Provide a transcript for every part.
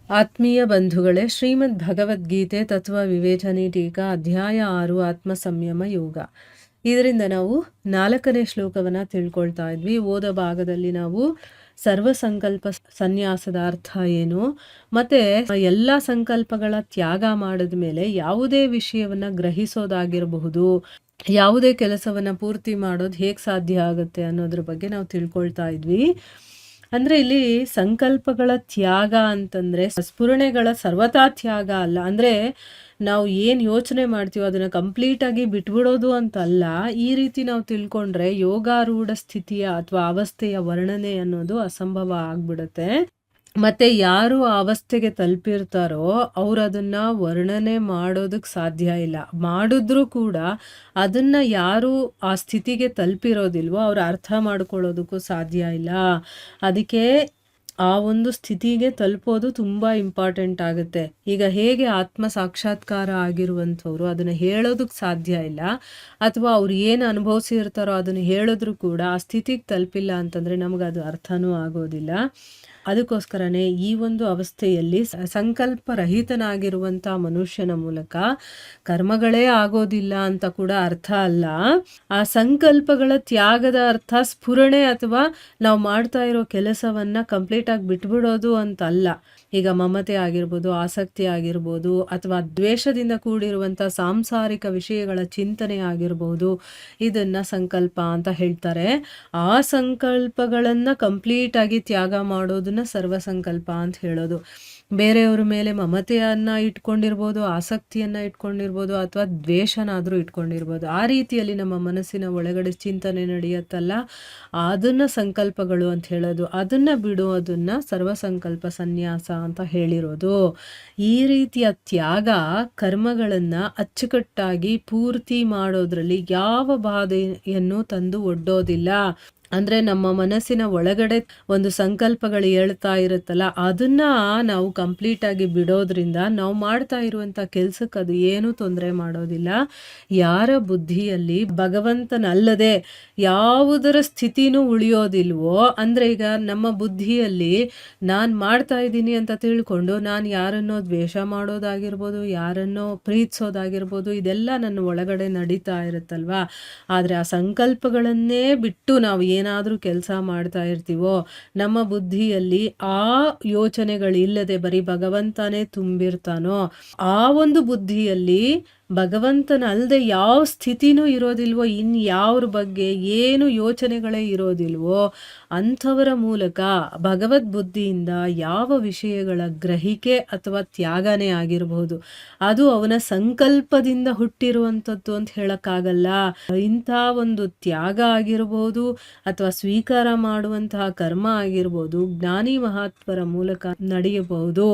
ಆತ್ಮೀಯ ಬಂಧುಗಳೇ, ಶ್ರೀಮದ್ ಭಗವದ್ಗೀತೆ ತತ್ವ ವಿವೇಚನೆ ಟೀಕಾ ಅಧ್ಯಾಯ 6 ಆತ್ಮ ಸಂಯಮ ಯೋಗ. ಇದರಿಂದ ನಾವು 4ನೇ ಶ್ಲೋಕವನ್ನು ತಿಳ್ಕೊಳ್ತಾ ಇದ್ವಿ. ಓದ ಭಾಗದಲ್ಲಿ ನಾವು ಸರ್ವ ಸಂಕಲ್ಪ ಸನ್ಯಾಸದ ಅರ್ಥ ಏನು, ಮತ್ತೆ ಎಲ್ಲ ಸಂಕಲ್ಪಗಳ ತ್ಯಾಗ ಮಾಡಿದ ಮೇಲೆ ಯಾವುದೇ ವಿಷಯವನ್ನ ಗ್ರಹಿಸೋದಾಗಿರಬಹುದು, ಯಾವುದೇ ಕೆಲಸವನ್ನ ಪೂರ್ತಿ ಮಾಡೋದು ಹೇಗೆ ಸಾಧ್ಯ ಆಗುತ್ತೆ ಅನ್ನೋದ್ರ ಬಗ್ಗೆ ನಾವು ತಿಳ್ಕೊಳ್ತಾ ಇದ್ವಿ. ಅಂದ್ರೆ ಇಲ್ಲಿ ಸಂಕಲ್ಪಗಳ ತ್ಯಾಗ ಅಂತಂದ್ರೆ ಸ್ಫುರಣೆಗಳ ಸರ್ವತಾ ತ್ಯಾಗ ಅಲ್ಲ. ಅಂದ್ರೆ ನಾವು ಏನ್ ಯೋಚನೆ ಮಾಡ್ತೀವೋ ಅದನ್ನ ಕಂಪ್ಲೀಟ್ ಆಗಿ ಬಿಟ್ಬಿಡೋದು ಅಂತ ಅಲ್ಲ. ಈ ರೀತಿ ನಾವು ತಿಳ್ಕೊಂಡ್ರೆ ಯೋಗಾರೂಢ ಸ್ಥಿತಿಯ ಅಥವಾ ಅವಸ್ಥೆಯ ವರ್ಣನೆ ಅನ್ನೋದು ಅಸಂಭವ ಆಗ್ಬಿಡುತ್ತೆ. ಮತ್ತೆ ಯಾರು ಆ ಅವಸ್ಥೆಗೆ ತಲುಪಿರ್ತಾರೋ ಅವ್ರು ಅದನ್ನ ವರ್ಣನೆ ಮಾಡೋದಕ್ಕೆ ಸಾಧ್ಯ ಇಲ್ಲ. ಮಾಡಿದ್ರೂ ಕೂಡ ಅದನ್ನ ಯಾರು ಆ ಸ್ಥಿತಿಗೆ ತಲುಪಿರೋದಿಲ್ವೋ ಅವ್ರು ಅರ್ಥ ಮಾಡ್ಕೊಳ್ಳೋದಕ್ಕೂ ಸಾಧ್ಯ ಇಲ್ಲ. ಅದಕ್ಕೆ ಆ ಒಂದು ಸ್ಥಿತಿಗೆ ತಲುಪೋದು ತುಂಬಾ ಇಂಪಾರ್ಟೆಂಟ್ ಆಗುತ್ತೆ. ಈಗ ಹೇಗೆ ಆತ್ಮ ಸಾಕ್ಷಾತ್ಕಾರ ಆಗಿರುವಂಥವ್ರು ಅದನ್ನ ಹೇಳೋದಕ್ಕೆ ಸಾಧ್ಯ ಇಲ್ಲ, ಅಥವಾ ಅವ್ರು ಏನು ಅನುಭವಿಸಿರ್ತಾರೋ ಅದನ್ನು ಹೇಳಿದ್ರು ಕೂಡ ಆ ಸ್ಥಿತಿಗೆ ತಲುಪಿಲ್ಲ ಅಂತಂದ್ರೆ ನಮ್ಗೆ ಅದು ಅರ್ಥನೂ ಆಗೋದಿಲ್ಲ. ಅದಕ್ಕೋಸ್ಕರನೇ ಈ ಒಂದು ಅವಸ್ಥೆಯಲ್ಲಿ ಸಂಕಲ್ಪ ರಹಿತನಾಗಿರುವಂಥ ಮನುಷ್ಯನ ಮೂಲಕ ಕರ್ಮಗಳೇ ಆಗೋದಿಲ್ಲ ಅಂತ ಕೂಡ ಅರ್ಥ ಅಲ್ಲ. ಆ ಸಂಕಲ್ಪಗಳ ತ್ಯಾಗದ ಅರ್ಥ ಸ್ಫುರಣೆ ಅಥವಾ ನಾವು ಮಾಡ್ತಾ ಇರೋ ಕೆಲಸವನ್ನ ಕಂಪ್ಲೀಟ್ ಆಗಿ ಬಿಟ್ಬಿಡೋದು ಅಂತ ಅಲ್ಲ. ಈಗ ಮಮತೆ ಆಗಿರ್ಬೋದು, ಆಸಕ್ತಿ ಆಗಿರ್ಬೋದು, ಅಥವಾ ದ್ವೇಷದಿಂದ ಕೂಡಿರುವಂಥ ಸಾಂಸಾರಿಕ ವಿಷಯಗಳ ಚಿಂತನೆ ಆಗಿರ್ಬೋದು, ಇದನ್ನ ಸಂಕಲ್ಪ ಅಂತ ಹೇಳ್ತಾರೆ. ಆ ಸಂಕಲ್ಪಗಳನ್ನ ಕಂಪ್ಲೀಟ್ ಆಗಿ ತ್ಯಾಗ ಮಾಡೋದನ್ನ ಸರ್ವ ಸಂಕಲ್ಪ ಅಂತ ಹೇಳೋದು. ಬೇರೆಯವ್ರ ಮೇಲೆ ಮಮತೆಯನ್ನ ಇಟ್ಕೊಂಡಿರ್ಬೋದು, ಆಸಕ್ತಿಯನ್ನ ಇಟ್ಕೊಂಡಿರ್ಬೋದು, ಅಥವಾ ದ್ವೇಷನಾದ್ರೂ ಇಟ್ಕೊಂಡಿರ್ಬೋದು. ಆ ರೀತಿಯಲ್ಲಿ ನಮ್ಮ ಮನಸ್ಸಿನ ಒಳಗಡೆ ಚಿಂತನೆ ನಡೆಯುತ್ತಲ್ಲ, ಅದನ್ನ ಸಂಕಲ್ಪಗಳು ಅಂತ ಹೇಳೋದು. ಅದನ್ನ ಬಿಡೋದನ್ನ ಸರ್ವ ಸಂಕಲ್ಪ ಸನ್ಯಾಸ ಅಂತ ಹೇಳಿರೋದು. ಈ ರೀತಿಯ ತ್ಯಾಗ ಕರ್ಮಗಳನ್ನ ಅಚ್ಚುಕಟ್ಟಾಗಿ ಪೂರ್ತಿ ಮಾಡೋದ್ರಲ್ಲಿ ಯಾವ ಬಾಧೆಯನ್ನು ತಂದು ಒಡ್ಡೋದಿಲ್ಲ. ಅಂದ್ರೆ ನಮ್ಮ ಮನಸ್ಸಿನ ಒಳಗಡೆ ಒಂದು ಸಂಕಲ್ಪಗಳು ಹೇಳ್ತಾ ಇರುತ್ತಲ್ಲ, ಅದನ್ನ ನಾವು ಕಂಪ್ಲೀಟ್ ಆಗಿ ಬಿಡೋದ್ರಿಂದ ನಾವು ಮಾಡ್ತಾ ಇರುವಂತ ಕೆಲ್ಸಕ್ಕೆ ಅದು ಏನು ತೊಂದರೆ ಮಾಡೋದಿಲ್ಲ. ಯಾರ ಬುದ್ಧಿಯಲ್ಲಿ ಭಗವಂತನಲ್ಲದೆ ಯಾವುದರ ಸ್ಥಿತಿನೂ ಉಳಿಯೋದಿಲ್ವೋ, ಅಂದ್ರೆ ಈಗ ನಮ್ಮ ಬುದ್ಧಿಯಲ್ಲಿ ನಾನ್ ಮಾಡ್ತಾ ಇದ್ದೀನಿ ಅಂತ ತಿಳ್ಕೊಂಡು ನಾನು ಯಾರನ್ನೋ ದ್ವೇಷ ಮಾಡೋದಾಗಿರ್ಬೋದು, ಯಾರನ್ನೋ ಪ್ರೀತಿಸೋದಾಗಿರ್ಬೋದು, ಇದೆಲ್ಲ ನನ್ನ ಒಳಗಡೆ ನಡೀತಾ ಇರುತ್ತಲ್ವಾ. ಆದ್ರೆ ಆ ಸಂಕಲ್ಪಗಳನ್ನೇ ಬಿಟ್ಟು ನಾವು ಏನಾದರೂ ಕೆಲಸ ಮಾಡ್ತಾ ಇರ್ತೀವೋ, ನಮ್ಮ ಬುದ್ಧಿಯಲ್ಲಿ ಆ ಯೋಚನೆಗಳಿಲ್ಲದೆ ಬರೀ ಭಗವಂತನೇ ತುಂಬಿರ್ತಾನೋ, ಆ ಒಂದು ಬುದ್ಧಿಯಲ್ಲಿ ಭಗವಂತನಲ್ಲದೆ ಯಾವ ಸ್ಥಿತಿನೂ ಇರೋದಿಲ್ವೋ, ಇನ್ಯಾವ್ರ ಬಗ್ಗೆ ಏನು ಯೋಚನೆಗಳೇ ಇರೋದಿಲ್ವೋ, ಅಂಥವರ ಮೂಲಕ ಭಗವದ್ ಬುದ್ಧಿಯಿಂದ ಯಾವ ವಿಷಯಗಳ ಗ್ರಹಿಕೆ ಅಥವಾ ತ್ಯಾಗನೇ ಆಗಿರಬಹುದು, ಅದು ಅವನ ಸಂಕಲ್ಪದಿಂದ ಹುಟ್ಟಿರುವಂಥದ್ದು ಅಂತ ಹೇಳಕ್ಕಾಗಲ್ಲ. ಇಂಥ ಒಂದು ತ್ಯಾಗ ಆಗಿರ್ಬೋದು ಅಥವಾ ಸ್ವೀಕಾರ ಮಾಡುವಂತಹ ಕರ್ಮ ಆಗಿರ್ಬೋದು, ಜ್ಞಾನಿ ಮಹಾತ್ಮರ ಮೂಲಕ ನಡೆಯಬಹುದು.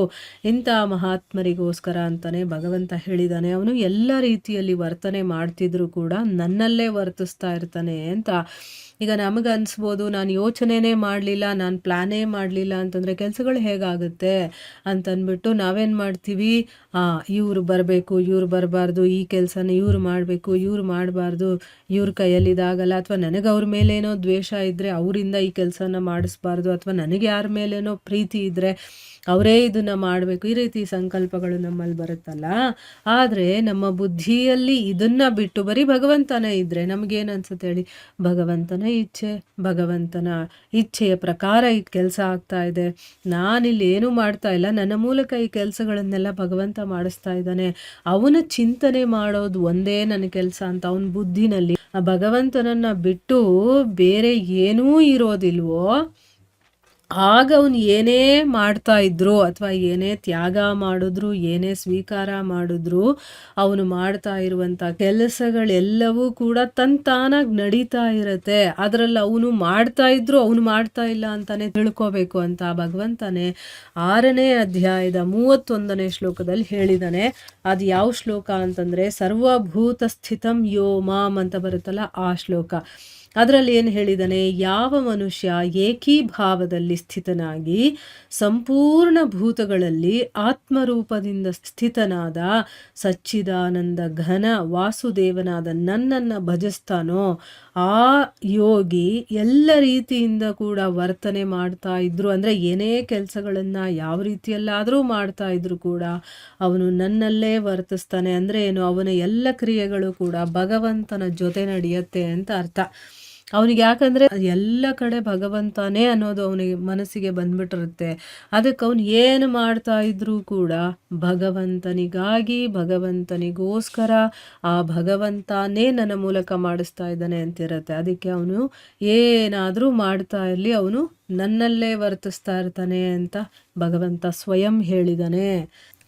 ಇಂಥ ಮಹಾತ್ಮರಿಗೋಸ್ಕರ ಅಂತಾನೆ ಭಗವಂತ ಹೇಳಿದಾನೆ, ಅವನು ಎಲ್ಲ ರೀತಿಯಲ್ಲಿ ವರ್ತನೆ ಮಾಡ್ತಿದ್ರು ಕೂಡ ನನ್ನಲ್ಲೇ ವರ್ತಿಸ್ತಾ ಇರ್ತಾನೆ ಅಂತ. ಈಗ ನಮಗೆ ಅನ್ಸ್ಬೋದು, ನಾನು ಯೋಚನೆನೇ ಮಾಡಲಿಲ್ಲ, ನಾನು ಪ್ಲಾನೇ ಮಾಡಲಿಲ್ಲ ಅಂತಂದರೆ ಕೆಲಸಗಳು ಹೇಗಾಗುತ್ತೆ ಅಂತಂದ್ಬಿಟ್ಟು ನಾವೇನು ಮಾಡ್ತೀವಿ, ಇವ್ರು ಬರಬೇಕು, ಇವ್ರು ಬರಬಾರ್ದು, ಈ ಕೆಲಸನ ಇವ್ರು ಮಾಡಬೇಕು, ಇವ್ರು ಮಾಡಬಾರ್ದು, ಇವ್ರ ಕೈಯಲ್ಲಿ ಇದಾಗಲ್ಲ, ಅಥವಾ ನನಗೆ ಅವ್ರ ಮೇಲೇನೋ ದ್ವೇಷ ಇದ್ದರೆ ಅವರಿಂದ ಈ ಕೆಲಸನ ಮಾಡಿಸ್ಬಾರ್ದು, ಅಥವಾ ನನಗೆ ಯಾರ ಮೇಲೇನೋ ಪ್ರೀತಿ ಇದ್ದರೆ ಅವರೇ ಇದನ್ನ ಮಾಡಬೇಕು. ಈ ರೀತಿ ಸಂಕಲ್ಪಗಳು ನಮ್ಮಲ್ಲಿ ಬರುತ್ತಲ್ಲ. ಆದರೆ ನಮ್ಮ ಬುದ್ಧಿಯಲ್ಲಿ ಇದನ್ನ ಬಿಟ್ಟು ಬರೀ ಭಗವಂತನೇ ಇದ್ರೆ ನಮಗೇನು ಅನ್ಸುತ್ತೆ ಹೇಳಿ, ಭಗವಂತನ ಇಚ್ಛೆ, ಭಗವಂತನ ಇಚ್ಛೆಯ ಪ್ರಕಾರ ಈ ಕೆಲಸ ಆಗ್ತಾ ಇದೆ, ನಾನಿಲ್ಲಿ ಏನೂ ಮಾಡ್ತಾ ಇಲ್ಲ, ನನ್ನ ಮೂಲಕ ಈ ಕೆಲಸಗಳನ್ನೆಲ್ಲ ಭಗವಂತ ಮಾಡಿಸ್ತಾ ಇದ್ದಾನೆ, ಅವನ ಚಿಂತನೆ ಮಾಡೋದು ಒಂದೇ ನನ್ನ ಕೆಲಸ ಅಂತ ಅವನ ಬುದ್ಧಿನಲ್ಲಿ ಆ ಭಗವಂತನನ್ನ ಬಿಟ್ಟು ಬೇರೆ ಏನೂ ಇರೋದಿಲ್ವೋ, ಆಗ ಅವನು ಏನೇ ಮಾಡ್ತಾ ಇದ್ರು ಅಥವಾ ಏನೇ ತ್ಯಾಗ ಮಾಡಿದ್ರು, ಏನೇ ಸ್ವೀಕಾರ ಮಾಡಿದ್ರು, ಅವನು ಮಾಡ್ತಾ ಇರುವಂಥ ಕೆಲಸಗಳೆಲ್ಲವೂ ಕೂಡ ತಾನಾಗಿ ನಡೀತಾ ಇರತ್ತೆ. ಅದರಲ್ಲಿ ಅವನು ಮಾಡ್ತಾ ಇದ್ರು ಅವನು ಮಾಡ್ತಾ ಇಲ್ಲ ಅಂತಾನೆ ತಿಳ್ಕೋಬೇಕು ಅಂತ ಭಗವಂತನೇ 6ನೇ ಅಧ್ಯಾಯದ 31ನೇ ಶ್ಲೋಕದಲ್ಲಿ ಹೇಳಿದಾನೆ. ಅದು ಯಾವ ಶ್ಲೋಕ ಅಂತಂದ್ರೆ ಸರ್ವಭೂತ ಸ್ಥಿತಂ ಯೋ ಮಾಂ ಅಂತ ಬರುತ್ತಲ್ಲ, ಆ ಶ್ಲೋಕ. ಅದರಲ್ಲಿ ಏನು ಹೇಳಿದ್ದಾನೆ, ಯಾವ ಮನುಷ್ಯ ಏಕೀಭಾವದಲ್ಲಿ ಸ್ಥಿತನಾಗಿ ಸಂಪೂರ್ಣ ಭೂತಗಳಲ್ಲಿ ಆತ್ಮರೂಪದಿಂದ ಸ್ಥಿತನಾದ ಸಚ್ಚಿದಾನಂದ ಘನ ವಾಸುದೇವನಾದ ನನ್ನನ್ನು ಭಜಿಸ್ತಾನೋ ಆ ಯೋಗಿ ಎಲ್ಲ ರೀತಿಯಿಂದ ಕೂಡ ವರ್ತನೆ ಮಾಡ್ತಾ ಇದ್ರು, ಅಂದರೆ ಏನೇ ಕೆಲಸಗಳನ್ನು ಯಾವ ರೀತಿಯಲ್ಲಾದರೂ ಮಾಡ್ತಾ ಇದ್ರು ಕೂಡ ಅವನು ನನ್ನಲ್ಲೇ ವರ್ತಿಸ್ತಾನೆ. ಅಂದರೆ ಏನು, ಅವನ ಎಲ್ಲ ಕ್ರಿಯೆಗಳು ಕೂಡ ಭಗವಂತನ ಜೊತೆ ನಡೆಯುತ್ತೆ ಅಂತ ಅರ್ಥ. ಅವನಿಗೆ ಯಾಕಂದರೆ ಎಲ್ಲ ಕಡೆ ಭಗವಂತನೇ ಅನ್ನೋದು ಅವನಿಗೆ ಮನಸ್ಸಿಗೆ ಬಂದ್ಬಿಟ್ಟಿರುತ್ತೆ. ಅದಕ್ಕೆ ಅವನು ಏನು ಮಾಡ್ತಾ ಇದ್ರೂ ಕೂಡ ಭಗವಂತನಿಗಾಗಿ, ಭಗವಂತನಿಗೋಸ್ಕರ, ಆ ಭಗವಂತನೇ ನನ್ನ ಮೂಲಕ ಮಾಡಿಸ್ತಾ ಇದ್ದಾನೆ ಅಂತಿರುತ್ತೆ. ಅದಕ್ಕೆ ಅವನು ಏನಾದರೂ ಮಾಡ್ತಾ ಇರಲಿ, ಅವನು ನನ್ನಲ್ಲೇ ವರ್ತಿಸ್ತಾ ಇರ್ತಾನೆ ಅಂತ ಭಗವಂತ ಸ್ವಯಂ ಹೇಳಿದ್ದಾನೆ.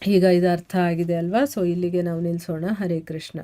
ಈಗ ಇದು ಅರ್ಥ ಆಗಿದೆ ಅಲ್ವಾ? ಸೊ ಇಲ್ಲಿಗೆ ನಾವು ನಿಲ್ಲಿಸೋಣ. ಹರೇ ಕೃಷ್ಣ.